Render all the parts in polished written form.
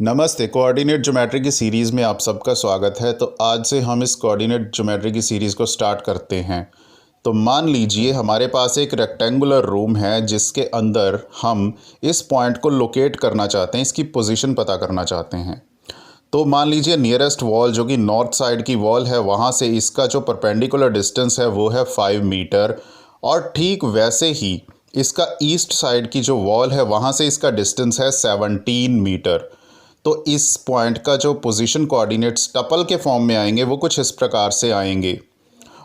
नमस्ते। Coordinate geometry की series में आप सबका स्वागत है। तो आज से हम इस कोऑर्डिनेट ज्योमेट्री की सीरीज़ को स्टार्ट करते हैं। तो मान लीजिए हमारे पास एक रेक्टेंगुलर रूम है जिसके अंदर हम इस पॉइंट को लोकेट करना चाहते हैं, इसकी पोजीशन पता करना चाहते हैं। तो मान लीजिए नियरेस्ट वॉल जो कि नॉर्थ साइड की वॉल है, वहाँ से इसका जो परपेंडिकुलर डिस्टेंस है वो है 5 मीटर, और ठीक वैसे ही इसका ईस्ट साइड की जो वॉल है वहाँ से इसका डिस्टेंस है 17 मीटर। तो इस पॉइंट का जो पोजीशन कोऑर्डिनेट्स टपल के फॉर्म में आएंगे वो कुछ इस प्रकार से आएंगे।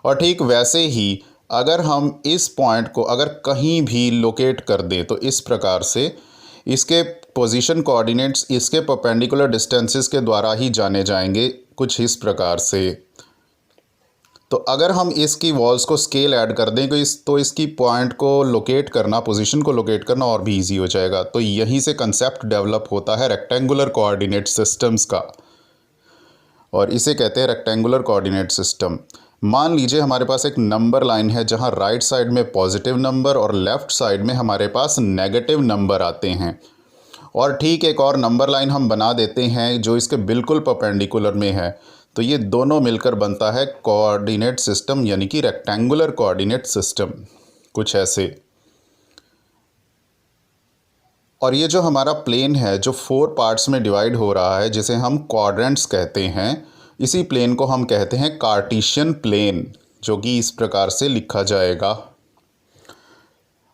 और ठीक वैसे ही अगर हम इस पॉइंट को अगर कहीं भी लोकेट कर दें तो इस प्रकार से इसके पोजीशन कोऑर्डिनेट्स इसके परपेंडिकुलर डिस्टेंसेस के द्वारा ही जाने जाएंगे, कुछ इस प्रकार से। तो अगर हम इसकी वॉल्स को स्केल ऐड कर दें तो इसकी पॉइंट को लोकेट करना, पोजीशन को लोकेट करना और भी इजी हो जाएगा। तो यहीं से कंसेप्ट डेवलप होता है रेक्टेंगुलर कोऑर्डिनेट सिस्टम्स का, और इसे कहते हैं रेक्टेंगुलर कोऑर्डिनेट सिस्टम। मान लीजिए हमारे पास एक नंबर लाइन है जहां राइट साइड में पॉजिटिव नंबर और लेफ़्ट साइड में हमारे पास नेगेटिव नंबर आते हैं। और ठीक एक और नंबर लाइन हम बना देते हैं जो इसके बिल्कुल परपेंडिकुलर में है। तो ये दोनों मिलकर बनता है कोऑर्डिनेट सिस्टम, यानी कि रेक्टेंगुलर कोऑर्डिनेट सिस्टम, कुछ ऐसे। और ये जो हमारा प्लेन है जो 4 पार्ट्स में डिवाइड हो रहा है, जिसे हम क्वाड्रेंट्स कहते हैं, इसी प्लेन को हम कहते हैं कार्टेशियन प्लेन, जो कि इस प्रकार से लिखा जाएगा।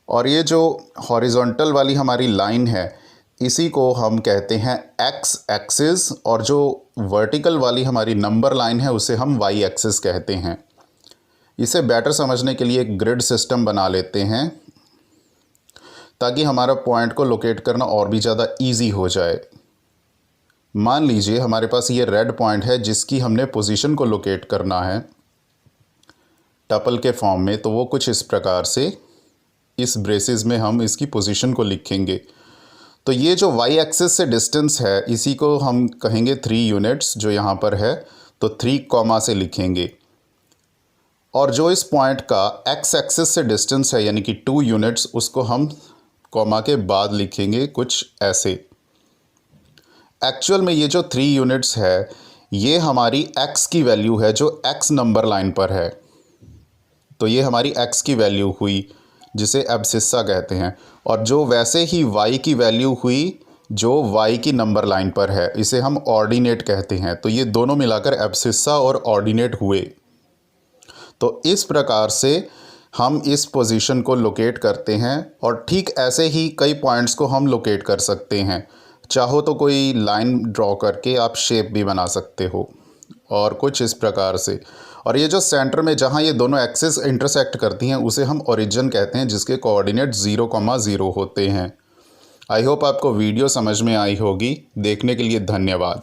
और ये जो हॉरिजॉन्टल वाली हमारी लाइन है इसी को हम कहते हैं एक्स एक्सिस, और जो वर्टिकल वाली हमारी नंबर लाइन है उसे हम वाई एक्सिस कहते हैं। इसे बेटर समझने के लिए एक ग्रिड सिस्टम बना लेते हैं ताकि हमारा पॉइंट को लोकेट करना और भी ज़्यादा इजी हो जाए। मान लीजिए हमारे पास ये रेड पॉइंट है जिसकी हमने पोजीशन को लोकेट करना है टपल के फॉर्म में। तो वो कुछ इस प्रकार से इस ब्रेसेस में हम इसकी पोजीशन को लिखेंगे। तो ये जो वाई एक्सिस से डिस्टेंस है इसी को हम कहेंगे 3 यूनिट्स, जो यहाँ पर है तो 3 कॉमा से लिखेंगे। और जो इस पॉइंट का एक्स एक्सिस से डिस्टेंस है यानी कि 2 यूनिट्स, उसको हम कॉमा के बाद लिखेंगे कुछ ऐसे। एक्चुअल में ये जो 3 यूनिट्स है ये हमारी एक्स की वैल्यू है जो एक्स नंबर लाइन पर है। तो ये हमारी एक्स की वैल्यू हुई जिसे एब्सिस्सा कहते हैं, और जो वैसे ही y की वैल्यू हुई जो y की नंबर लाइन पर है, इसे हम ऑर्डिनेट कहते हैं। तो ये दोनों मिलाकर एब्सिस्सा और ऑर्डिनेट हुए। तो इस प्रकार से हम इस पोजीशन को लोकेट करते हैं, और ठीक ऐसे ही कई पॉइंट्स को हम लोकेट कर सकते हैं। चाहो तो कोई लाइन ड्रॉ करके आप शेप भी बना सकते हो, और कुछ इस प्रकार से। और ये जो सेंटर में जहाँ ये दोनों एक्सिस इंटरसेक्ट करती हैं उसे हम ओरिजिन कहते हैं, जिसके कोऑर्डिनेट 0,0 होते हैं। आई होप आपको वीडियो समझ में आई होगी। देखने के लिए धन्यवाद।